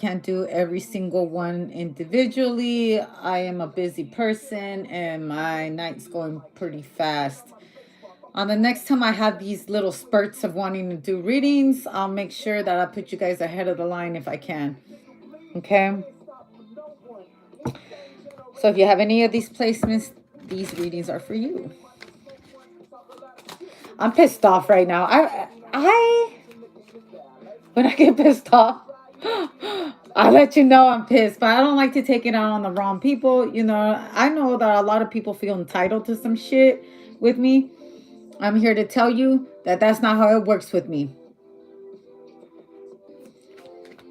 can't do every single one individually. I am a busy person and my night's going pretty fast. On the next time I have these little spurts of wanting to do readings, I'll make sure that I put you guys ahead of the line if I can. Okay? So if you have any of these placements, these readings are for you. I'm pissed off right now. I when I get pissed off, I let you know I'm pissed, but I don't like to take it out on the wrong people. I know that a lot of people feel entitled to some shit with me. I'm here to tell you that that's not how it works with me.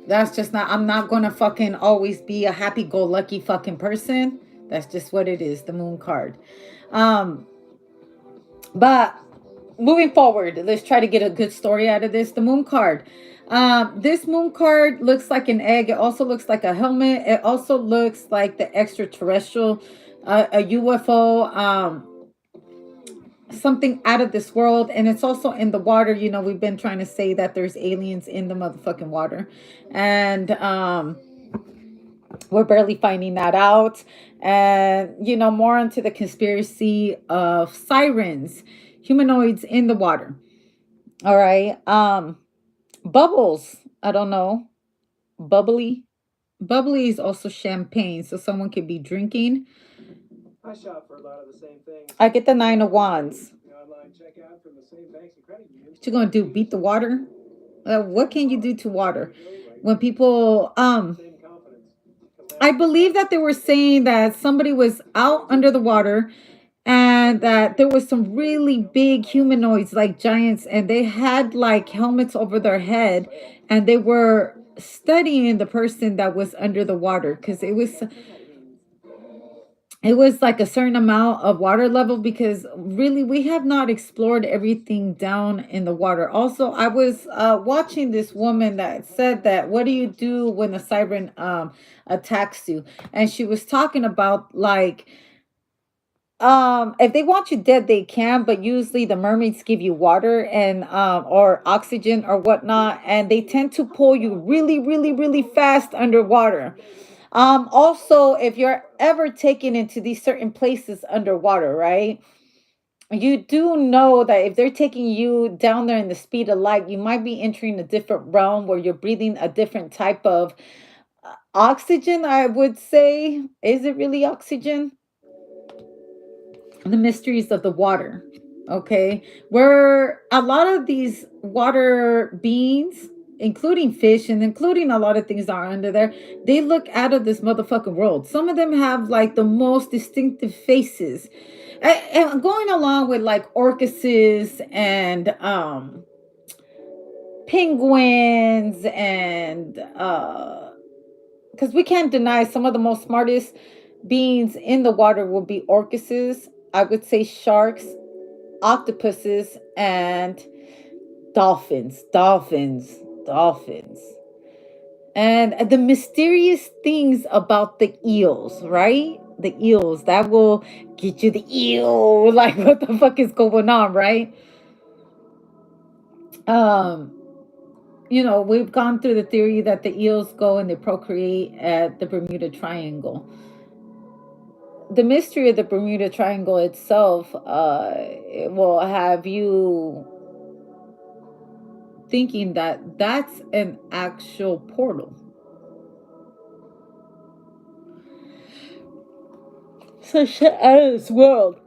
That's just not, I'm not going to fucking always be a happy-go-lucky fucking person. That's just what it is, the moon card. But moving forward, let's try to get a good story out of this. The moon card. This moon card looks like an egg. It also looks like a helmet. It also looks like the extraterrestrial, a UFO, something out of this world. And it's also in the water. We've been trying to say that there's aliens in the motherfucking water. And we're barely finding that out. And, more into the conspiracy of sirens, humanoids in the water. All right. Bubbles. I don't know. Bubbly. Bubbly is also champagne. So someone could be drinking. I shop for a lot of the same things. I get the 9 of Wands. What you gonna do? Beat the water? What can you do to water? When people I believe that they were saying that somebody was out under the water and that there was some really big humanoids like giants, and they had like helmets over their head, and they were studying the person that was under the water, because it was like a certain amount of water level, because really we have not explored everything down in the water. Also, I was watching this woman that said that, what do you do when a siren attacks you? And she was talking about like, if they want you dead they can, but usually the mermaids give you water and or oxygen or whatnot, and they tend to pull you really really really fast underwater. Also, if you're ever taken into these certain places underwater, right? You do know that if they're taking you down there in the speed of light, you might be entering a different realm where you're breathing a different type of oxygen, I would say. Is it really oxygen? The mysteries of the water. Okay. Where a lot of these water beings, including fish and including a lot of things that are under there, they look out of this motherfucking world. Some of them have like the most distinctive faces. And going along with like orchises and penguins and because we can't deny some of the most smartest beings in the water will be orchises. I would say sharks, octopuses, and dolphins. Dolphins. And the mysterious things about the eels, right? The eels that will get you the eel. Like, what the fuck is going on, right? Um, we've gone through the theory that the eels go and they procreate at the Bermuda Triangle. The mystery of the Bermuda Triangle itself it will have you thinking that that's an actual portal. So shit out of this world.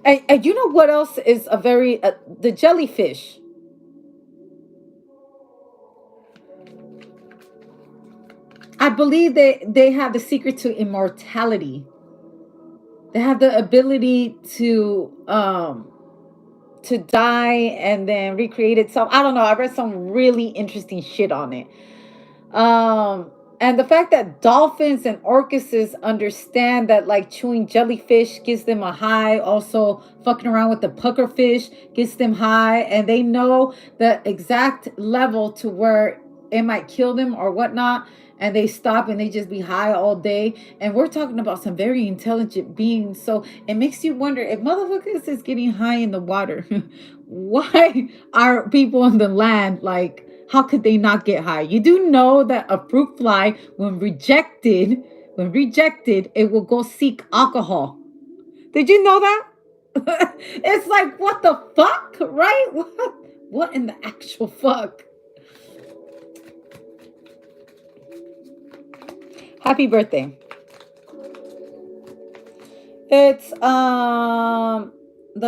And you know what else is a very the jellyfish. I believe they have the secret to immortality. They have the ability to die and then recreate itself. I don't know. I read some really interesting shit on it. And the fact that dolphins and orchises understand that like chewing jellyfish gives them a high, also fucking around with the puckerfish gets them high, and they know the exact level to where it might kill them or whatnot, and they stop and they just be high all day. And we're talking about some very intelligent beings. So it makes you wonder, if motherfuckers is getting high in the water, why are people on the land like How could they not get high? You do know that a fruit fly, when rejected, it will go seek alcohol. Did you know that? It's like, what the fuck, right? What in the actual fuck? Happy birthday. It's the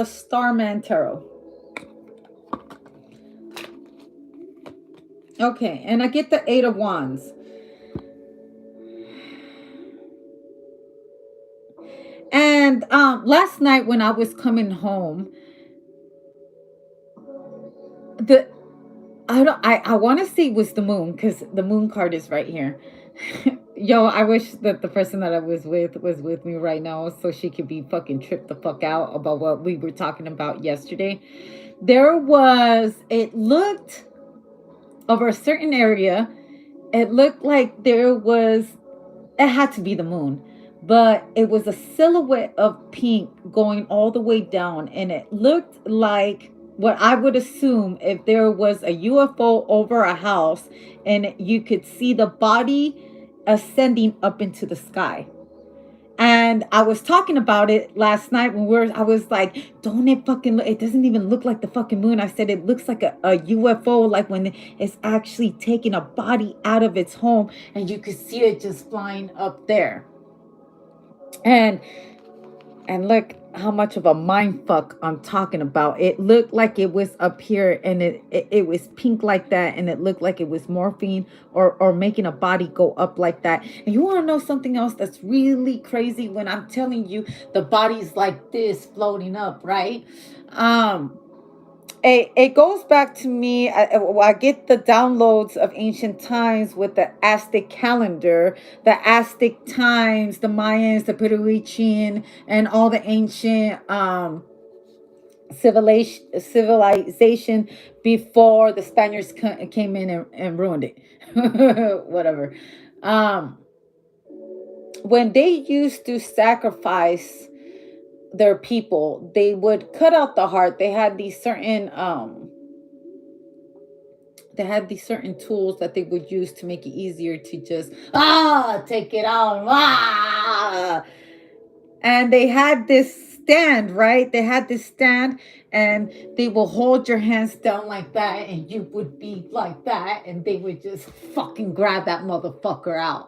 Starman Tarot. Okay, and I get the Eight of Wands. And last night when I was coming home, the I want to say it was the moon, because the moon card is right here. Yo, I wish that the person that I was with me right now so she could be fucking tripped the fuck out about what we were talking about yesterday. It looked over a certain area, it looked like it had to be the moon, but it was a silhouette of pink going all the way down, and it looked like what I would assume if there was a UFO over a house and you could see the body ascending up into the sky. And I was talking about it last night I was like, don't it fucking look, it doesn't even look like the fucking moon. I said, it looks like a UFO, like when it's actually taking a body out of its home and you could see it just flying up there. And look how much of a mind fuck I'm talking about. It looked like it was up here, and it was pink like that, and it looked like it was morphine or making a body go up like that. And you want to know something else that's really crazy? When I'm telling you the body's like this floating up, right? It goes back to me. I get the downloads of ancient times with the Aztec calendar, the Aztec times, the Mayans, the Peruvian, and all the ancient civilization before the Spaniards came in and ruined it. Whatever. Um, when they used to sacrifice their people, they would cut out the heart. They had these certain tools that they would use to make it easier to just take it out. And they had this stand, right? They had this stand, and they will hold your hands down like that, and you would be like that, and they would just fucking grab that motherfucker out.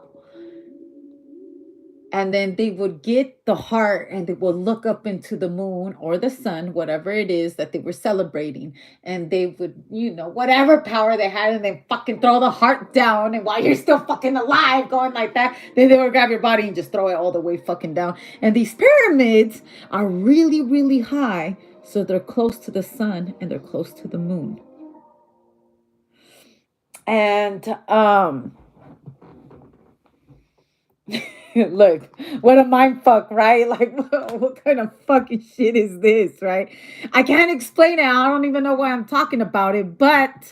And then they would get the heart and they would look up into the moon or the sun, whatever it is that they were celebrating. And they would, whatever power they had, and they fucking throw the heart down. And while you're still fucking alive, going like that, then they would grab your body and just throw it all the way fucking down. And these pyramids are really, really high. So they're close to the sun and they're close to the moon. And, look, what a mind fuck, right? Like, what kind of fucking shit is this, right? I can't explain it. I don't even know why I'm talking about it, but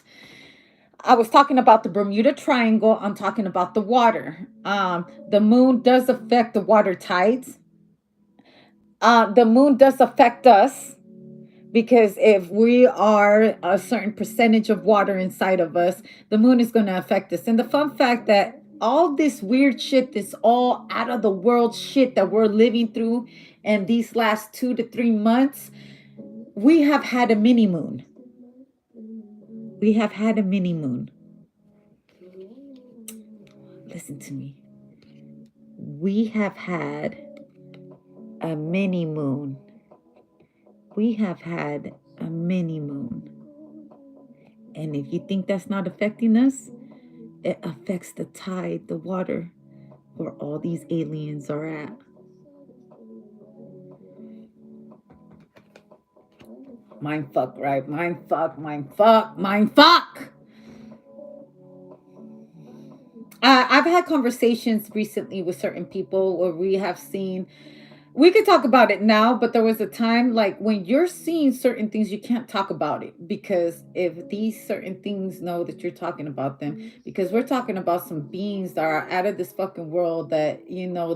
I was talking about the Bermuda Triangle. I'm talking about the water. The moon does affect the water tides. The moon does affect us, because if we are a certain percentage of water inside of us, the moon is going to affect us. And the fun fact that all this weird shit, this all out of the world shit that we're living through in these last 2 to 3 months, we have had a mini moon. We have had a mini moon. Listen to me. We have had a mini moon. We have had a mini moon. And if you think that's not affecting us, it affects the tide, the water, where all these aliens are at. Mind fuck, right? Mind fuck, mind fuck, mind fuck. I've had conversations recently with certain people where we could talk about it now, but there was a time, like, when you're seeing certain things, you can't talk about it, because if these certain things know that you're talking about them, because we're talking about some beings that are out of this fucking world, that,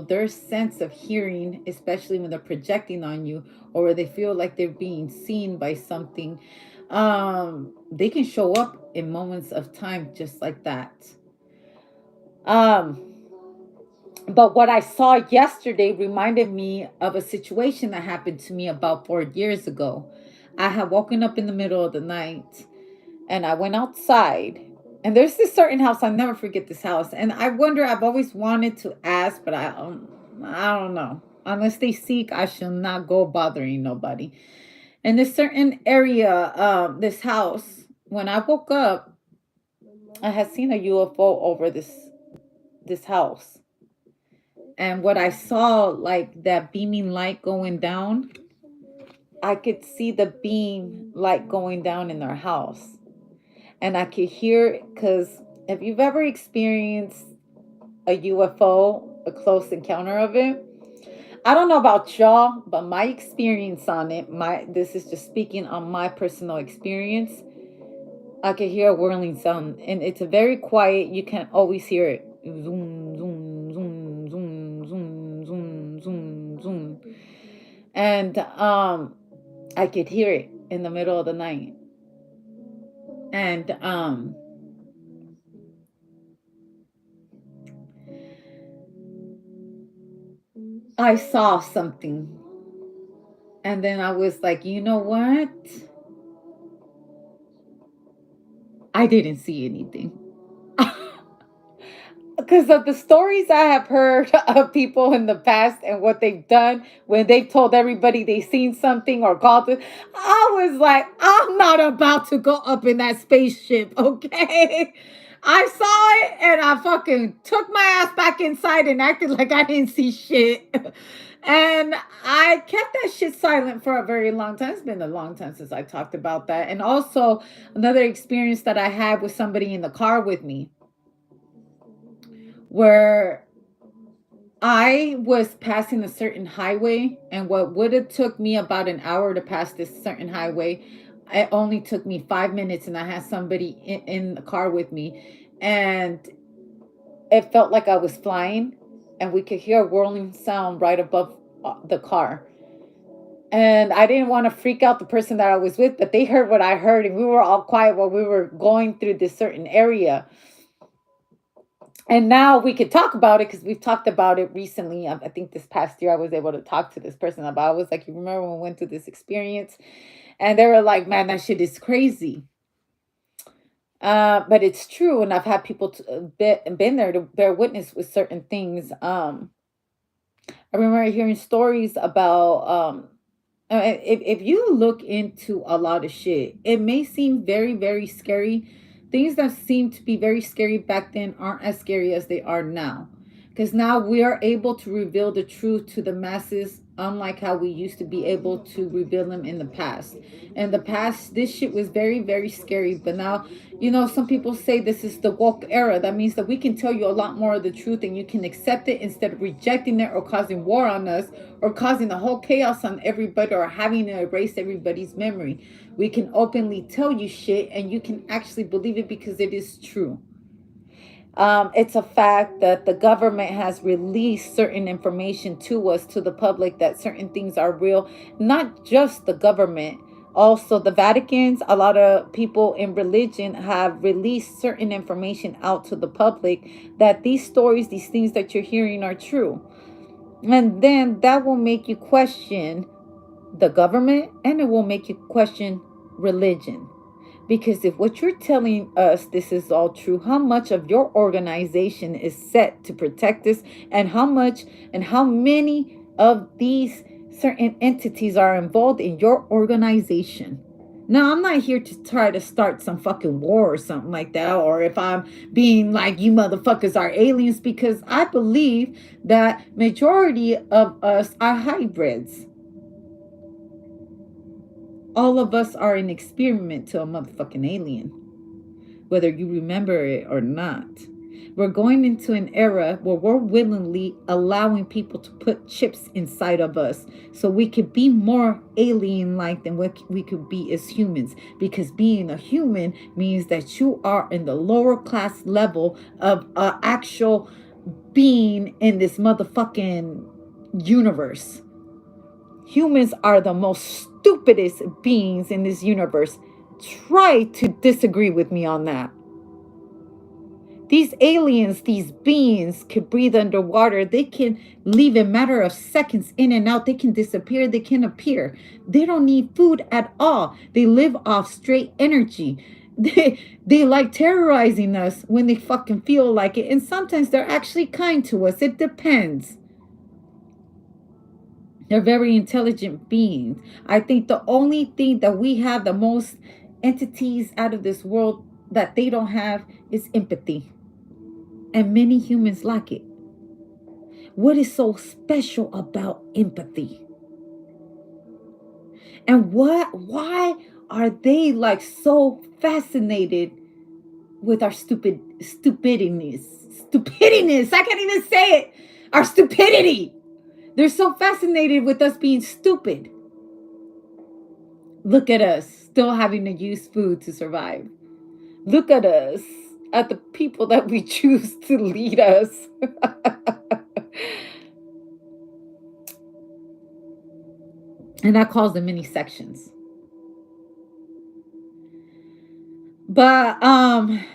their sense of hearing, especially when they're projecting on you, or they feel like they're being seen by something, They can show up in moments of time just like that. Um, but what I saw yesterday reminded me of a situation that happened to me about 4 years ago. I had woken up in the middle of the night and I went outside. And there's this certain house, I'll never forget this house. And I wonder, I've always wanted to ask, but I don't know. Unless they seek, I shall not go bothering nobody. In this certain area, this house, when I woke up, I had seen a UFO over this house. And what I saw, like that beaming light going down, I could see the beam light going down in their house. And I could hear it because if you've ever experienced a UFO, a close encounter of it, I don't know about y'all, but my experience on it, this is just speaking on my personal experience. I could hear a whirling sound, and it's a very quiet. You can't always hear it. Zoom, zoom, zoom, zoom, zoom, zoom, zoom, zoom, and I could hear it in the middle of the night, and I saw something, and then I was like, you know what? I didn't see anything. Because of the stories I have heard of people in the past and what they've done when they've told everybody they've seen something or called it, I was like, I'm not about to go up in that spaceship, okay? I saw it and I fucking took my ass back inside and acted like I didn't see shit. And I kept that shit silent for a very long time. It's been a long time since I talked about that. And also, another experience that I had with somebody in the car with me where I was passing a certain highway, and what would have took me about an hour to pass this certain highway, it only took me 5 minutes, and I had somebody in the car with me, and it felt like I was flying, and we could hear a whirling sound right above the car. And I didn't want to freak out the person that I was with, but they heard what I heard, and we were all quiet while we were going through this certain area. And now we could talk about it because we've talked about it recently. I think this past year I was able to talk to this person about it. I was like, you remember when we went through this experience? And they were like, man, that shit is crazy. But it's true. And I've had people been there to bear witness with certain things. I remember hearing stories about if you look into a lot of shit, it may seem very, very scary. Things that seemed to be very scary back then aren't as scary as they are now. Because now we are able to reveal the truth to the masses, unlike how we used to be able to reveal them in the past. In the past, this shit was very, very scary. But now, some people say this is the woke era. That means that we can tell you a lot more of the truth and you can accept it instead of rejecting it or causing war on us or causing a whole chaos on everybody or having to erase everybody's memory. We can openly tell you shit and you can actually believe it because it is true. It's a fact that the government has released certain information to us, to the public, that certain things are real. Not just the government, also the Vatican's. A lot of people in religion have released certain information out to the public that these stories, these things that you're hearing are true. And then that will make you question the government and it will make you question religion. Because if what you're telling us, this is all true, how much of your organization is set to protect this, and how much and how many of these certain entities are involved in your organization? Now, I'm not here to try to start some fucking war or something like that, or if I'm being like, you motherfuckers are aliens, because I believe that majority of us are hybrids. All of us are an experiment to a motherfucking alien, whether you remember it or not. We're going into an era where we're willingly allowing people to put chips inside of us so we could be more alien-like than what we could be as humans. Because being a human means that you are in the lower class level of actual being in this motherfucking universe. Humans are the most stupidest beings in this universe. Try to disagree with me on that. These aliens, these beings could breathe underwater. They can leave in a matter of seconds in and out. They can disappear. They can appear. They don't need food at all. They live off straight energy. They like terrorizing us when they fucking feel like it. And sometimes they're actually kind to us. It depends. They're very intelligent beings. I think the only thing that we have, the most entities out of this world that they don't have, is empathy. And many humans lack it. What is so special about empathy? And why are they like so fascinated with our stupidness? Stupidness. I can't even say it. Our stupidity. They're so fascinated with us being stupid. Look at us still having to use food to survive. Look at us, at the people that we choose to lead us. And that calls them many sections. But and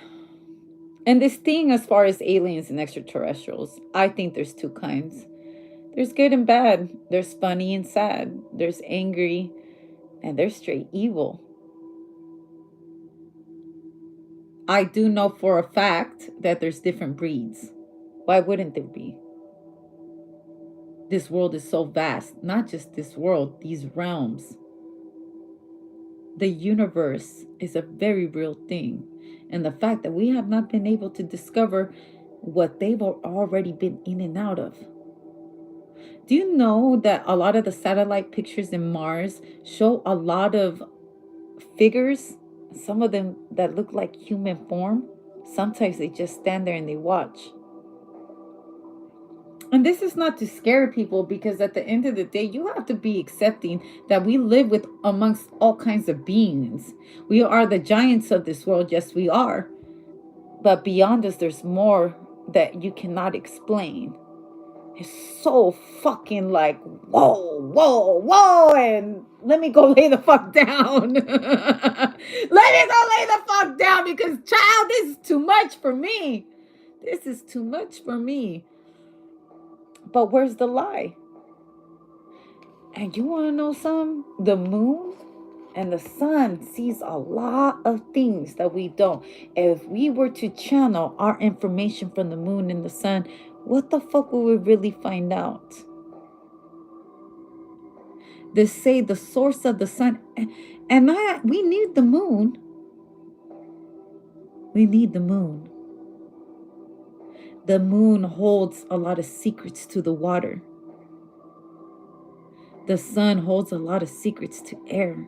this thing as far as aliens and extraterrestrials, I think there's two kinds. There's good and bad. There's funny and sad. There's angry and there's straight evil. I do know for a fact that there's different breeds. Why wouldn't there be? This world is so vast. Not just this world, these realms. The universe is a very real thing. And the fact that we have not been able to discover what they've already been in and out of. Do you know that a lot of the satellite pictures in Mars show a lot of figures, some of them that look like human form? Sometimes they just stand there and they watch. And this is not to scare people, because at the end of the day, you have to be accepting that we live with amongst all kinds of beings. We are the giants of this world. Yes, we are. But beyond us, there's more that you cannot explain. It's so fucking like, whoa, whoa, whoa. And let me go lay the fuck down. Let me go lay the fuck down, because, child, this is too much for me. This is too much for me. But where's the lie? And you want to know something? The moon and the sun sees a lot of things that we don't. If we were to channel our information from the moon and the sun, what the fuck will we really find out? They say the source of the sun, and we need the moon. We need the moon. The moon holds a lot of secrets to the water. The sun holds a lot of secrets to air.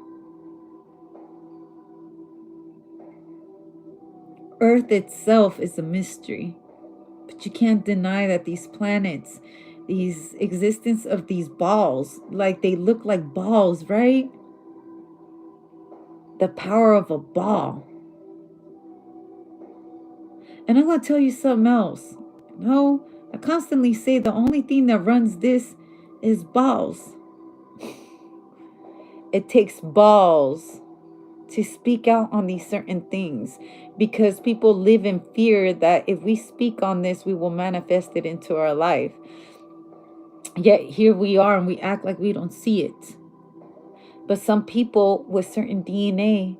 Earth itself is a mystery. But you can't deny that these planets, these existence of these balls, like they look like balls, right? The power of a ball. And I'm going to tell you something else. No, I constantly say the only thing that runs this is balls. It takes balls to speak out on these certain things, because people live in fear that if we speak on this, we will manifest it into our life. Yet here we are and we act like we don't see it. But some people with certain DNA,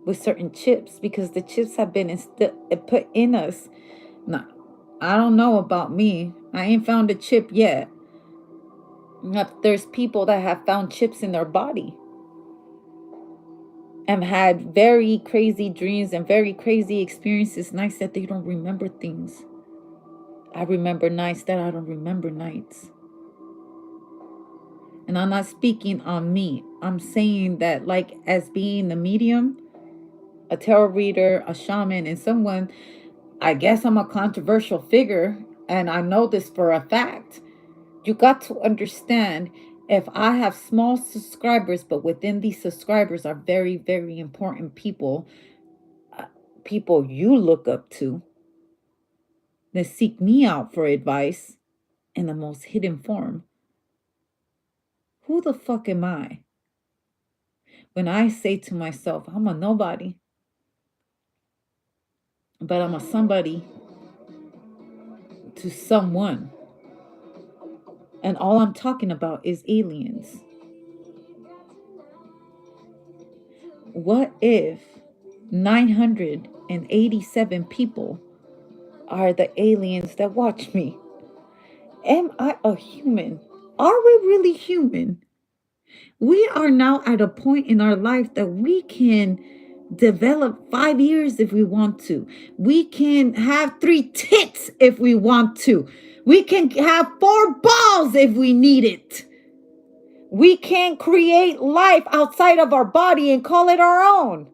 with certain chips, because the chips have been put in us. Now, I don't know about me. I ain't found a chip yet. There's people that have found chips in their body and had very crazy dreams and very crazy experiences. Nights that they don't remember things. I remember nights that I don't remember nights. And I'm not speaking on me. I'm saying that, like, as being a medium, a tarot reader, a shaman, and someone, I guess I'm a controversial figure, and I know this for a fact. You got to understand, if I have small subscribers, but within these subscribers are very, very important people, people you look up to, that seek me out for advice in the most hidden form. Who the fuck am I? When I say to myself, I'm a nobody, but I'm a somebody to someone. And all I'm talking about is aliens. What if 987 people are the aliens that watch me? Am I a human? Are we really human? We are now at a point in our life that we can develop 5 years if we want to. We can have 3 tits if we want to. We can have 4 balls if we need it. We can create life outside of our body and call it our own.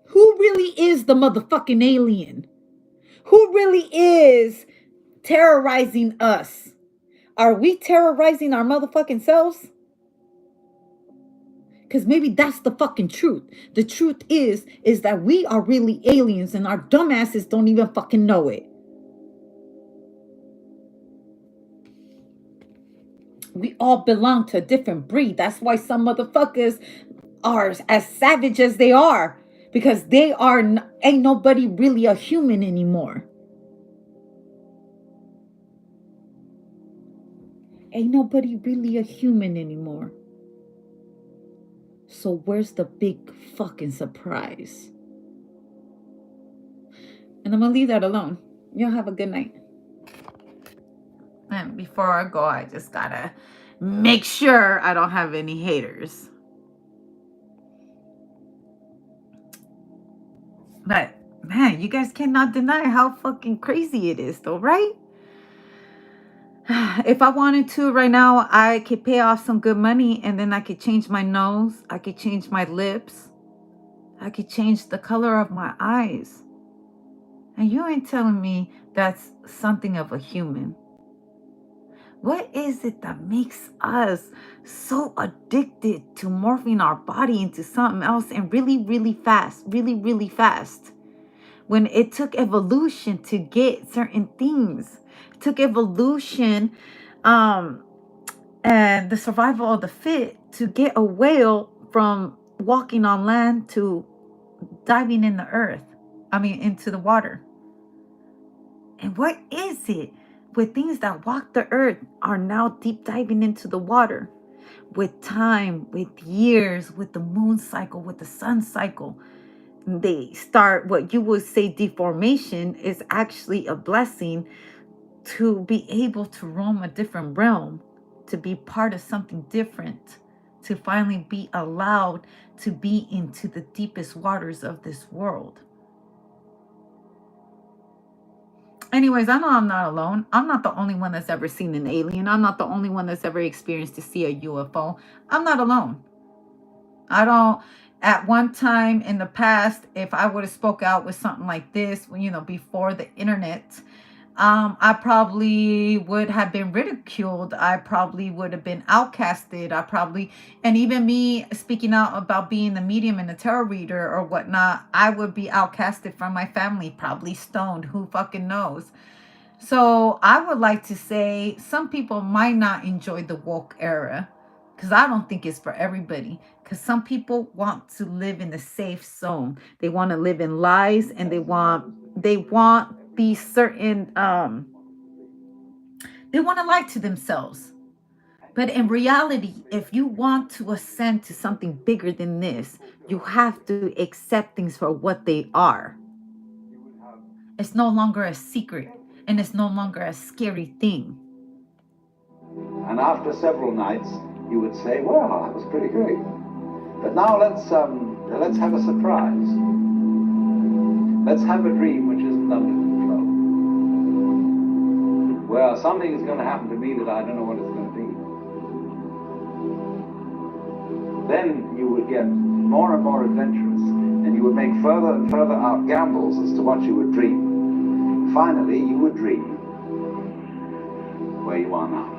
Who really is the motherfucking alien? Who really is terrorizing us? Are we terrorizing our motherfucking selves? Because maybe that's the fucking truth. The truth is that we are really aliens and our dumbasses don't even fucking know it. We all belong to a different breed. That's why some motherfuckers are as savage as they are. Because they are, ain't nobody really a human anymore. Ain't nobody really a human anymore. So where's the big fucking surprise? And I'm gonna leave that alone. Y'all have a good night. And before I go, I just gotta make sure I don't have any haters. But man, you guys cannot deny how fucking crazy it is though, right? If I wanted to right now, I could pay off some good money and then I could change my nose. I could change my lips. I could change the color of my eyes. And you ain't telling me that's something of a human. What is it that makes us so addicted to morphing our body into something else and really, really fast, really, really fast? When it took evolution to get certain things, it took evolution and the survival of the fit to get a whale from walking on land to diving in the earth. Into the water. And what is it with things that walk the earth are now deep diving into the water? With time, with years, with the moon cycle, with the sun cycle, they start what you would say deformation is actually a blessing to be able to roam a different realm, to be part of something different, to finally be allowed to be into the deepest waters of this world. Anyways, I know I'm not alone. I'm not the only one that's ever seen an alien. I'm not the only one that's ever experienced to see a UFO. I'm not alone. I don't, at one time in the past, if I would have spoke out with something like this, before the internet, I probably would have been ridiculed. I probably would have been outcasted. And even me speaking out about being the medium and the tarot reader or whatnot, I would be outcasted from my family, probably stoned. Who fucking knows? So I would like to say some people might not enjoy the woke era because I don't think it's for everybody. Because some people want to live in the safe zone. They want to live in lies and they want these certain they want to lie to themselves. But in reality, if you want to ascend to something bigger than this, you have to accept things for what they are. It's no longer a secret and it's no longer a scary thing. And after several nights, you would say, well, that was pretty great. But now let's have a surprise. Let's have a dream which isn't under control. Well, something is going to happen to me that I don't know what it's going to be. Then you would get more and more adventurous, and you would make further and further out gambles as to what you would dream. Finally, you would dream where you are now.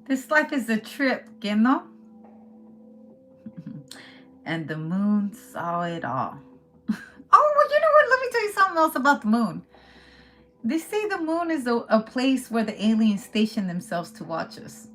This life is a trip, you know? And the moon saw it all. Oh, well, you know what? Let me tell you something else about the moon. They say the moon is a place where the aliens station themselves to watch us.